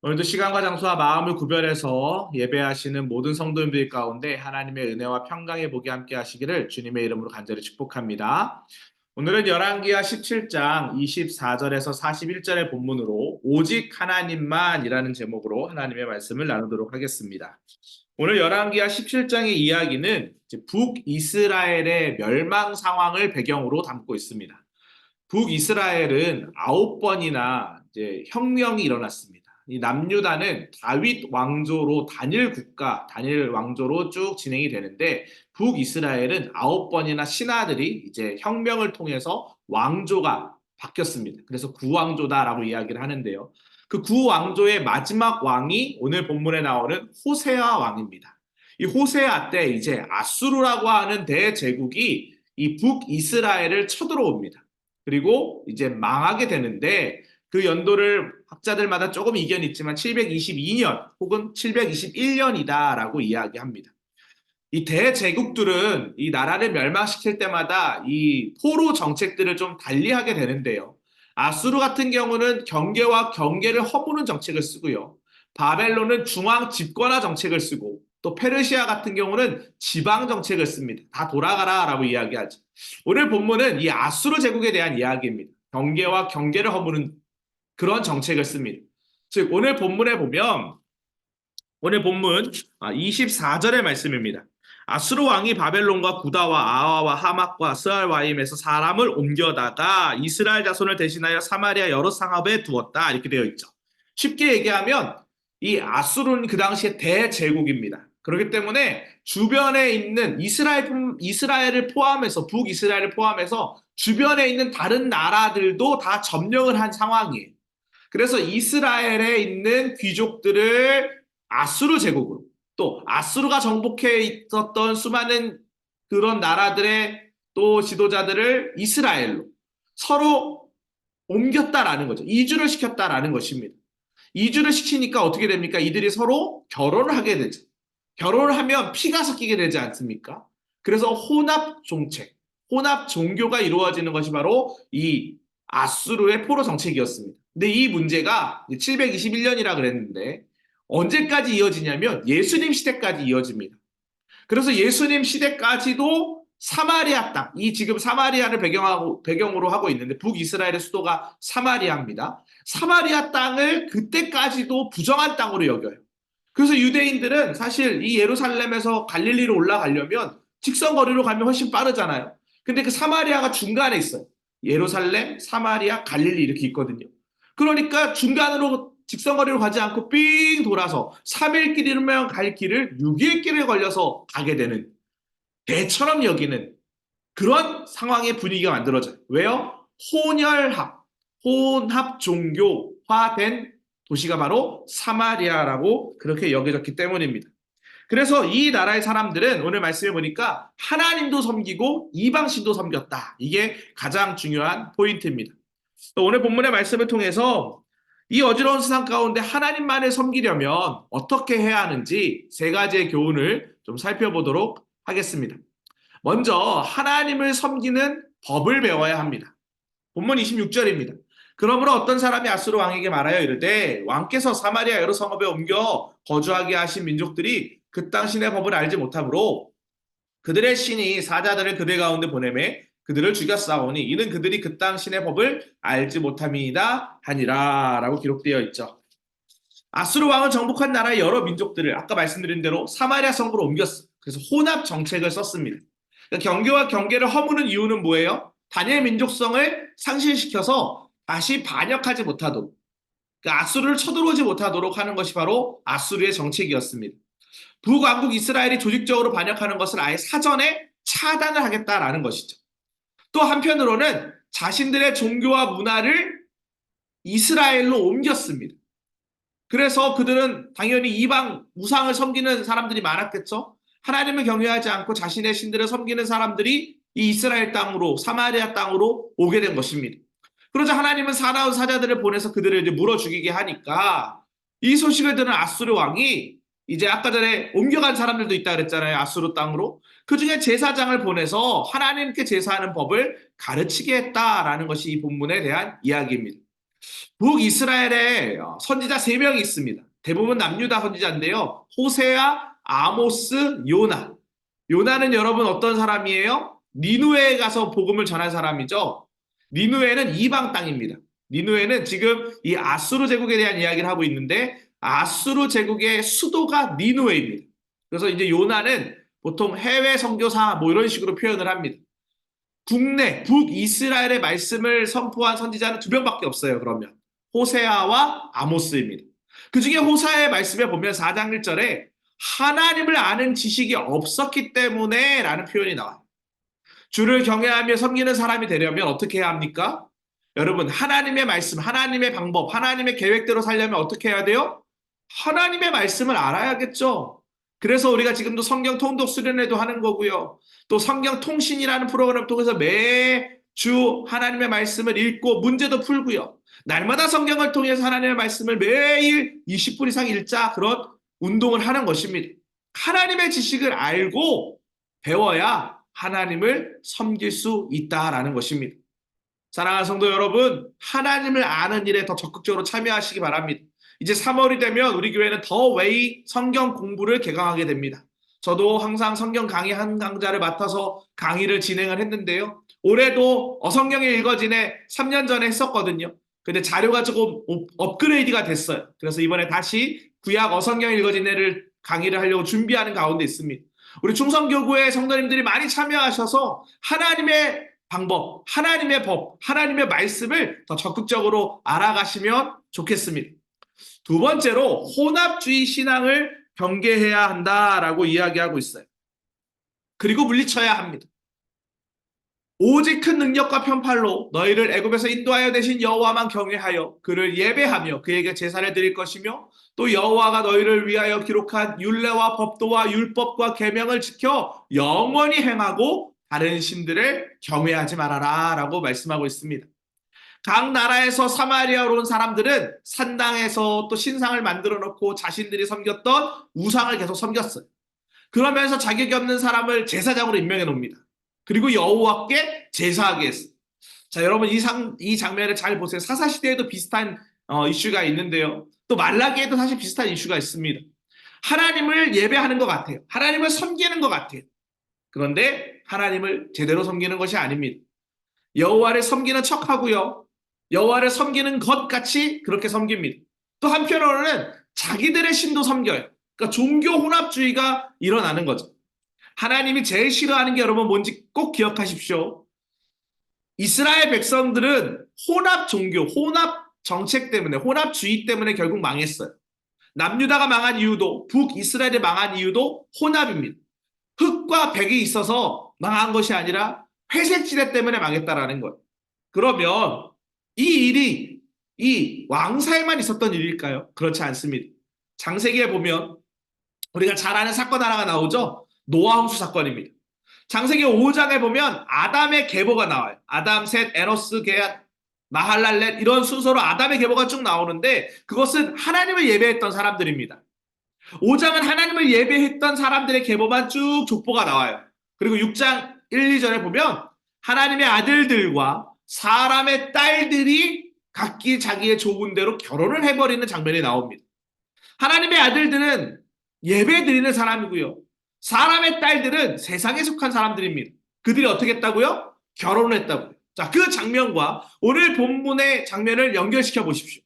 오늘도 시간과 장소와 마음을 구별해서 예배하시는 모든 성도님들 가운데 하나님의 은혜와 평강의 복이 함께 하시기를 주님의 이름으로 간절히 축복합니다. 오늘은 열왕기하 17장 24절에서 41절의 본문으로 오직 하나님만이라는 제목으로 하나님의 말씀을 나누도록 하겠습니다. 오늘 열왕기하 17장의 이야기는 북이스라엘의 멸망 상황을 배경으로 담고 있습니다. 북이스라엘은 9번이나 혁명이 일어났습니다. 이 남유다는 다윗 왕조로 단일 국가, 단일 왕조로 쭉 진행이 되는데 북이스라엘은 9번이나 신하들이 이제 혁명을 통해서 왕조가 바뀌었습니다. 그래서 구왕조다라고 이야기를 하는데요. 그 구왕조의 마지막 왕이 오늘 본문에 나오는 호세아 왕입니다. 이 호세아 때 이제 아수르라고 하는 대제국이 이 북이스라엘을 쳐들어옵니다. 그리고 이제 망하게 되는데 그 연도를 학자들마다 조금 이견이 있지만 722년 혹은 721년이다라고 이야기합니다. 이 대제국들은 이 나라를 멸망시킬 때마다 이 포로 정책들을 좀 달리하게 되는데요. 아수르 같은 경우는 경계와 경계를 허무는 정책을 쓰고요. 바벨론은 중앙 집권화 정책을 쓰고 또 페르시아 같은 경우는 지방 정책을 씁니다. 다 돌아가라라고 이야기하죠. 오늘 본문은 이 아수르 제국에 대한 이야기입니다. 경계와 경계를 허무는 그런 정책을 씁니다. 즉 오늘 본문에 보면 오늘 본문 24절의 말씀입니다. 아수르 왕이 바벨론과 구다와 아와와 하맛과 스알와임에서 사람을 옮겨다가 이스라엘 자손을 대신하여 사마리아 여러 상업에 두었다. 이렇게 되어 있죠. 쉽게 얘기하면 이 아수르는 그 당시에 대제국입니다. 그렇기 때문에 주변에 있는 이스라엘을 포함해서 북이스라엘을 포함해서 주변에 있는 다른 나라들도 다 점령을 한 상황이에요. 그래서 이스라엘에 있는 귀족들을 아수르 제국으로 또 아수르가 정복해 있었던 수많은 그런 나라들의 또 지도자들을 이스라엘로 서로 옮겼다라는 거죠. 이주를 시켰다라는 것입니다. 이주를 시키니까 어떻게 됩니까? 이들이 서로 결혼을 하게 되죠. 결혼을 하면 피가 섞이게 되지 않습니까? 그래서 혼합 종책, 혼합 종교가 이루어지는 것이 바로 이 아수르의 포로 정책이었습니다. 근데 이 문제가 721년이라 그랬는데 언제까지 이어지냐면 예수님 시대까지 이어집니다. 그래서 예수님 시대까지도 사마리아 땅, 이 지금 사마리아를 배경으로 하고 있는데 북이스라엘의 수도가 사마리아입니다. 사마리아 땅을 그때까지도 부정한 땅으로 여겨요. 그래서 유대인들은 사실 이 예루살렘에서 갈릴리로 올라가려면 직선거리로 가면 훨씬 빠르잖아요. 근데 그 사마리아가 중간에 있어요. 예루살렘, 사마리아, 갈릴리 이렇게 있거든요. 그러니까 중간으로 직선거리로 가지 않고 삥 돌아서 3일 길이면 갈 길을 6일 길을 걸려서 가게 되는 대처럼 여기는 그런 상황의 분위기가 만들어져요. 왜요? 혼혈합, 혼합 종교화된 도시가 바로 사마리아라고 그렇게 여겨졌기 때문입니다. 그래서 이 나라의 사람들은 오늘 말씀해 보니까 하나님도 섬기고 이방신도 섬겼다. 이게 가장 중요한 포인트입니다. 오늘 본문의 말씀을 통해서 이 어지러운 세상 가운데 하나님만을 섬기려면 어떻게 해야 하는지 세 가지의 교훈을 좀 살펴보도록 하겠습니다. 먼저 하나님을 섬기는 법을 배워야 합니다. 본문 26절입니다. 그러므로 어떤 사람이 아수르 왕에게 말하여 이르되 왕께서 사마리아 여러 성읍에 옮겨 거주하게 하신 민족들이 그 땅 신의 법을 알지 못하므로 그들의 신이 사자들을 그들 가운데 보내매 그들을 죽였사오니 이는 그들이 그 땅 신의 법을 알지 못함이다 하니라 라고 기록되어 있죠. 아수르 왕은 정복한 나라의 여러 민족들을 아까 말씀드린 대로 사마리아 성으로 옮겼어. 그래서 혼합 정책을 썼습니다. 그러니까 경계와 경계를 허무는 이유는 뭐예요? 단일 민족성을 상실시켜서 다시 반역하지 못하도록, 그러니까 아수르를 쳐들어오지 못하도록 하는 것이 바로 아수르의 정책이었습니다. 북왕국 이스라엘이 조직적으로 반역하는 것을 아예 사전에 차단을 하겠다라는 것이죠. 또 한편으로는 자신들의 종교와 문화를 이스라엘로 옮겼습니다. 그래서 그들은 당연히 이방 우상을 섬기는 사람들이 많았겠죠. 하나님을 경외하지 않고 자신의 신들을 섬기는 사람들이 이 이스라엘 땅으로 사마리아 땅으로 오게 된 것입니다. 그러자 하나님은 사나운 사자들을 보내서 그들을 이제 물어 죽이게 하니까 이 소식을 들은 아수르 왕이 이제 아까 전에 옮겨간 사람들도 있다 그랬잖아요. 아수르 땅으로. 그중에 제사장을 보내서 하나님께 제사하는 법을 가르치게 했다라는 것이 이 본문에 대한 이야기입니다. 북이스라엘에 선지자 3명이 있습니다. 대부분 남유다 선지자인데요. 호세아, 아모스, 요나. 요나는 여러분 어떤 사람이에요? 니누에에 가서 복음을 전한 사람이죠. 니누에는 이방 땅입니다. 니누에는 지금 이 아수르 제국에 대한 이야기를 하고 있는데 아수르 제국의 수도가 니누에입니다. 그래서 이제 요나는 보통 해외 선교사 뭐 이런 식으로 표현을 합니다. 국내 북이스라엘의 말씀을 선포한 선지자는 2명밖에 없어요. 그러면 호세아와 아모스입니다. 그 중에 호세아의 말씀에 보면 4장 1절에 하나님을 아는 지식이 없었기 때문에 라는 표현이 나와요. 주를 경외하며 섬기는 사람이 되려면 어떻게 해야 합니까? 여러분, 하나님의 말씀, 하나님의 방법, 하나님의 계획대로 살려면 어떻게 해야 돼요? 하나님의 말씀을 알아야겠죠. 그래서 우리가 지금도 성경 통독 수련회도 하는 거고요. 또 성경 통신이라는 프로그램 통해서 매주 하나님의 말씀을 읽고 문제도 풀고요. 날마다 성경을 통해서 하나님의 말씀을 매일 20분 이상 읽자, 그런 운동을 하는 것입니다. 하나님의 지식을 알고 배워야 하나님을 섬길 수 있다라는 것입니다. 사랑하는 성도 여러분, 하나님을 아는 일에 더 적극적으로 참여하시기 바랍니다. 이제 3월이 되면 우리 교회는 더 웨이 성경 공부를 개강하게 됩니다. 저도 항상 성경 강의 한 강좌를 맡아서 강의를 진행을 했는데요. 올해도 어성경이 읽어지네 3년 전에 했었거든요. 근데 자료가 조금 업그레이드가 됐어요. 그래서 이번에 다시 구약 어성경 읽어지네를 강의를 하려고 준비하는 가운데 있습니다. 우리 충성교구의 성도님들이 많이 참여하셔서 하나님의 방법, 하나님의 법, 하나님의 말씀을 더 적극적으로 알아가시면 좋겠습니다. 2번째로 혼합주의 신앙을 경계해야 한다라고 이야기하고 있어요. 그리고 물리쳐야 합니다. 오직 큰 능력과 편팔로 너희를 애굽에서 인도하여 대신 여호와만 경외하여 그를 예배하며 그에게 제사를 드릴 것이며 또 여호와가 너희를 위하여 기록한 율례와 법도와 율법과 계명을 지켜 영원히 행하고 다른 신들을 경외하지 말아라 라고 말씀하고 있습니다. 각 나라에서 사마리아로 온 사람들은 산당에서 또 신상을 만들어 놓고 자신들이 섬겼던 우상을 계속 섬겼어요. 그러면서 자격이 없는 사람을 제사장으로 임명해 놓습니다. 그리고 여호와께 제사하게 했어요. 자, 여러분 이 장면을 잘 보세요. 사사시대에도 비슷한 이슈가 있는데요. 또 말라기에도 사실 비슷한 이슈가 있습니다. 하나님을 예배하는 것 같아요. 하나님을 섬기는 것 같아요. 그런데 하나님을 제대로 섬기는 것이 아닙니다. 여호와를 섬기는 척하고요. 여호와를 섬기는 것 같이 그렇게 섬깁니다. 또 한편으로는 자기들의 신도 섬겨요. 그러니까 종교 혼합주의가 일어나는 거죠. 하나님이 제일 싫어하는 게 여러분 뭔지 꼭 기억하십시오. 이스라엘 백성들은 혼합 종교, 혼합 정책 때문에, 혼합주의 때문에 결국 망했어요. 남유다가 망한 이유도, 북이스라엘이 망한 이유도 혼합입니다. 흑과 백이 있어서 망한 것이 아니라 회색지대 때문에 망했다라는 거예요. 그러면 이 일이 이 왕사에만 있었던 일일까요? 그렇지 않습니다. 창세기에 보면 우리가 잘 아는 사건 하나가 나오죠. 노아 홍수 사건입니다. 창세기 5장에 보면 아담의 계보가 나와요. 아담, 셋, 에노스, 게앗, 마할랄렛 이런 순서로 아담의 계보가 쭉 나오는데 그것은 하나님을 예배했던 사람들입니다. 5장은 하나님을 예배했던 사람들의 계보만 쭉 족보가 나와요. 그리고 6장 1, 2절에 보면 하나님의 아들들과 사람의 딸들이 각기 자기의 좋은 대로 결혼을 해버리는 장면이 나옵니다. 하나님의 아들들은 예배 드리는 사람이고요. 사람의 딸들은 세상에 속한 사람들입니다. 그들이 어떻게 했다고요? 결혼을 했다고요. 자, 그 장면과 오늘 본문의 장면을 연결시켜 보십시오.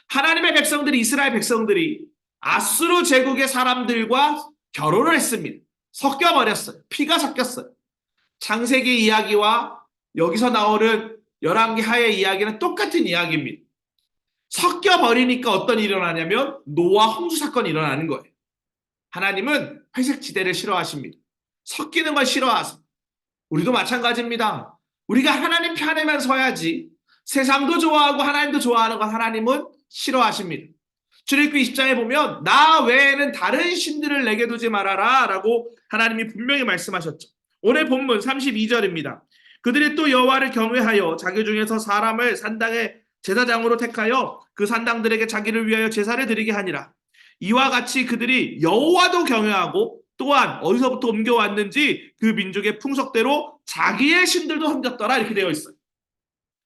하나님의 백성들이, 이스라엘 백성들이 아수르 제국의 사람들과 결혼을 했습니다. 섞여버렸어요. 피가 섞였어요. 창세기 이야기와 여기서 나오는 열왕기 하의 이야기는 똑같은 이야기입니다. 섞여버리니까 어떤 일이 일어나냐면 노아 홍수 사건이 일어나는 거예요. 하나님은 회색지대를 싫어하십니다. 섞이는 걸 싫어하세요. 우리도 마찬가지입니다. 우리가 하나님 편에만 서야지 세상도 좋아하고 하나님도 좋아하는 건 하나님은 싫어하십니다. 출애굽기 20장에 보면 나 외에는 다른 신들을 내게 두지 말아라 라고 하나님이 분명히 말씀하셨죠. 오늘 본문 32절입니다. 그들이 또 여호와를 경외하여 자기 중에서 사람을 산당의 제사장으로 택하여 그 산당들에게 자기를 위하여 제사를 드리게 하니라. 이와 같이 그들이 여호와도 경외하고 또한 어디서부터 옮겨왔는지 그 민족의 풍속대로 자기의 신들도 섬겼더라 이렇게 되어 있어요.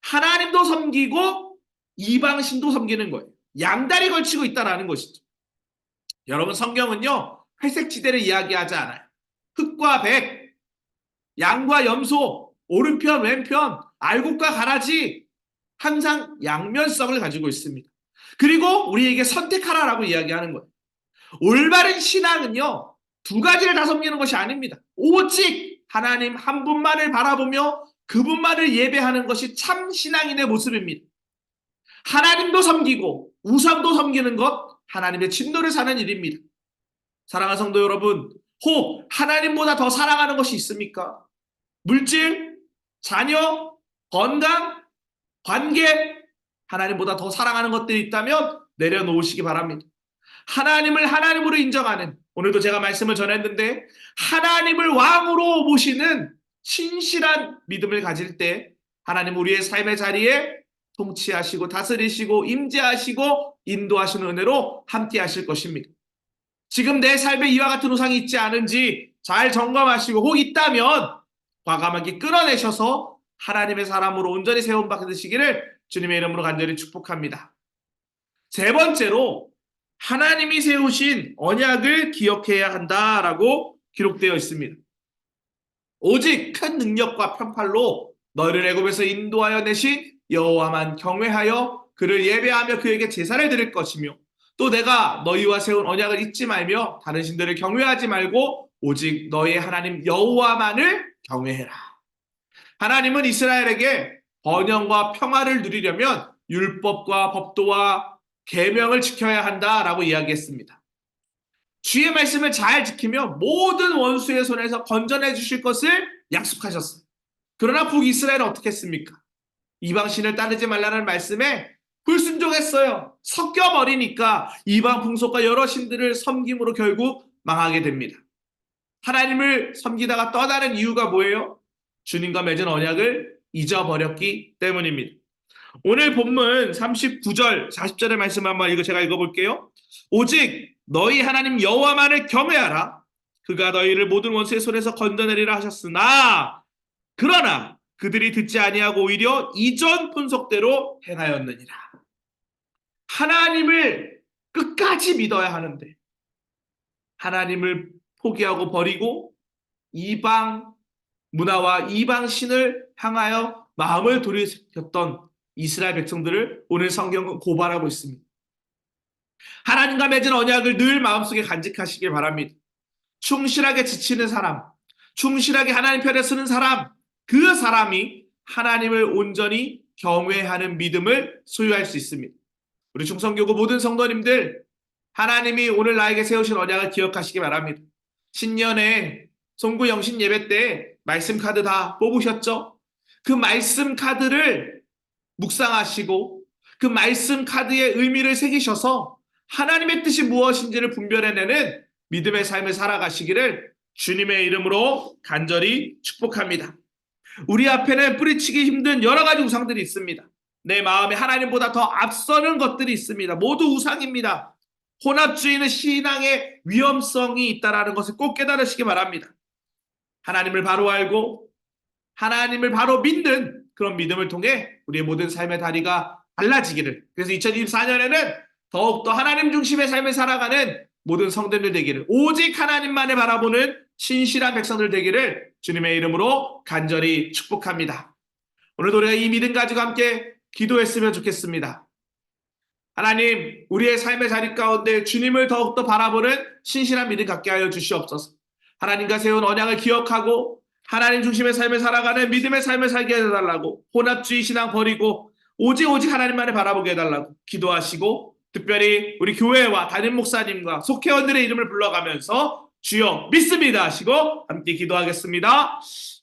하나님도 섬기고 이방신도 섬기는 거예요. 양다리 걸치고 있다라는 것이죠. 여러분, 성경은요, 회색 지대를 이야기하지 않아요. 흑과 백, 양과 염소, 오른편, 왼편, 알곡과 가라지, 항상 양면성을 가지고 있습니다. 그리고 우리에게 선택하라라고 이야기하는 거예요. 올바른 신앙은요, 두 가지를 다 섬기는 것이 아닙니다. 오직 하나님 한 분만을 바라보며 그분만을 예배하는 것이 참 신앙인의 모습입니다. 하나님도 섬기고 우상도 섬기는 것, 하나님의 진노를 사는 일입니다. 사랑하는 성도 여러분, 혹 하나님보다 더 사랑하는 것이 있습니까? 물질, 자녀, 건강, 관계, 하나님보다 더 사랑하는 것들이 있다면 내려놓으시기 바랍니다. 하나님을 하나님으로 인정하는, 오늘도 제가 말씀을 전했는데, 하나님을 왕으로 모시는 신실한 믿음을 가질 때 하나님 우리의 삶의 자리에 통치하시고 다스리시고 임재하시고 인도하시는 은혜로 함께 하실 것입니다. 지금 내 삶에 이와 같은 우상이 있지 않은지 잘 점검하시고, 혹 있다면 과감하게 끊어내셔서 하나님의 사람으로 온전히 세움 받으시기를 주님의 이름으로 간절히 축복합니다. 세 번째로, 하나님이 세우신 언약을 기억해야 한다라고 기록되어 있습니다. 오직 큰 능력과 편팔로 너희를 애굽에서 인도하여 내신 여호와만 경외하여 그를 예배하며 그에게 제사를 드릴 것이며, 또 내가 너희와 세운 언약을 잊지 말며 다른 신들을 경외하지 말고 오직 너희의 하나님 여호와만을 경외해라. 하나님은 이스라엘에게 번영과 평화를 누리려면 율법과 법도와 계명을 지켜야 한다라고 이야기했습니다. 주의 말씀을 잘 지키며 모든 원수의 손에서 건져내 주실 것을 약속하셨어요. 그러나 북이스라엘은 어떻게 했습니까? 이방신을 따르지 말라는 말씀에 불순종했어요. 섞여버리니까 이방 풍속과 여러 신들을 섬김으로 결국 망하게 됩니다. 하나님을 섬기다가 떠나는 이유가 뭐예요? 주님과 맺은 언약을 잊어버렸기 때문입니다. 오늘 본문 39절, 40절의 말씀 한번 제가 읽어볼게요. 오직 너희 하나님 여호와만을 경외하라. 그가 너희를 모든 원수의 손에서 건져내리라 하셨으나 그러나 그들이 듣지 아니하고 오히려 이전 분속대로 행하였느니라. 하나님을 끝까지 믿어야 하는데 하나님을 포기하고 버리고 이방 문화와 이방 신을 향하여 마음을 돌이켰던 이스라엘 백성들을 오늘 성경은 고발하고 있습니다. 하나님과 맺은 언약을 늘 마음속에 간직하시길 바랍니다. 충실하게 지치는 사람, 충실하게 하나님 편에 서는 사람, 그 사람이 하나님을 온전히 경외하는 믿음을 소유할 수 있습니다. 우리 충성교구 모든 성도님들, 하나님이 오늘 나에게 세우신 언약을 기억하시기 바랍니다. 신년에 송구 영신 예배 때 말씀 카드 다 뽑으셨죠? 그 말씀 카드를 묵상하시고 그 말씀 카드의 의미를 새기셔서 하나님의 뜻이 무엇인지를 분별해내는 믿음의 삶을 살아가시기를 주님의 이름으로 간절히 축복합니다. 우리 앞에는 뿌리치기 힘든 여러 가지 우상들이 있습니다. 내 마음에 하나님보다 더 앞서는 것들이 있습니다. 모두 우상입니다. 혼합주의는 신앙의 위험성이 있다는 것을 꼭 깨달으시기 바랍니다. 하나님을 바로 알고 하나님을 바로 믿는 그런 믿음을 통해 우리의 모든 삶의 다리가 달라지기를, 그래서 2024년에는 더욱더 하나님 중심의 삶을 살아가는 모든 성도들 되기를, 오직 하나님만을 바라보는 신실한 백성들 되기를 주님의 이름으로 간절히 축복합니다. 오늘도 우리가 이 믿음 가지고 함께 기도했으면 좋겠습니다. 하나님, 우리의 삶의 자리 가운데 주님을 더욱더 바라보는 신실한 믿음 갖게 하여 주시옵소서. 하나님과 세운 언약을 기억하고 하나님 중심의 삶을 살아가는 믿음의 삶을 살게 해달라고, 혼합주의 신앙 버리고 오직 하나님만을 바라보게 해달라고 기도하시고, 특별히 우리 교회와 담임 목사님과 속회원들의 이름을 불러가면서 주여 믿습니다 하시고 함께 기도하겠습니다.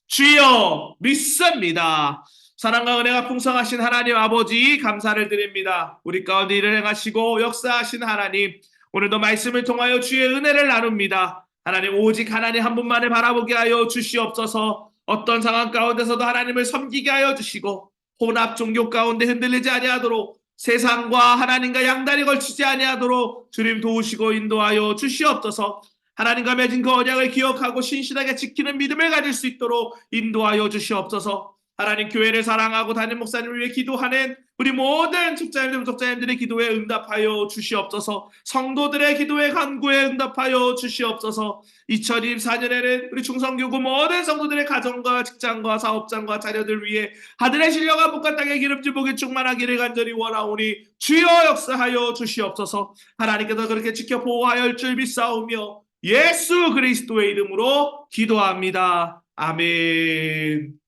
주여 믿습니다. 사랑과 은혜가 풍성하신 하나님 아버지, 감사를 드립니다. 우리 가운데 일을 행하시고 역사하신 하나님, 오늘도 말씀을 통하여 주의 은혜를 나눕니다. 하나님, 오직 하나님 한 분만을 바라보게 하여 주시옵소서. 어떤 상황 가운데서도 하나님을 섬기게 하여 주시고, 혼합 종교 가운데 흔들리지 아니하도록, 세상과 하나님과 양다리 걸치지 아니하도록 주님 도우시고 인도하여 주시옵소서. 하나님과 맺은 그 언약을 기억하고 신실하게 지키는 믿음을 가질 수 있도록 인도하여 주시옵소서. 하나님 교회를 사랑하고 담임 목사님을 위해 기도하는 우리 모든 집사님들, 목사님들의 기도에 응답하여 주시옵소서. 성도들의 기도에 간구에 응답하여 주시옵소서. 2024년에는 우리 충성교구 모든 성도들의 가정과 직장과 사업장과 자녀들 위해 하늘의 신령한 복과 땅의 기름진 복이 충만하기를 간절히 원하오니 주여 역사하여 주시옵소서. 하나님께서 그렇게 지켜 보호하여 줄 믿사오며 예수 그리스도의 이름으로 기도합니다. 아멘.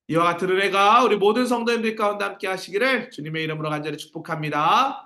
이와 같은 은혜가 우리 모든 성도님들 가운데 함께 하시기를 주님의 이름으로 간절히 축복합니다.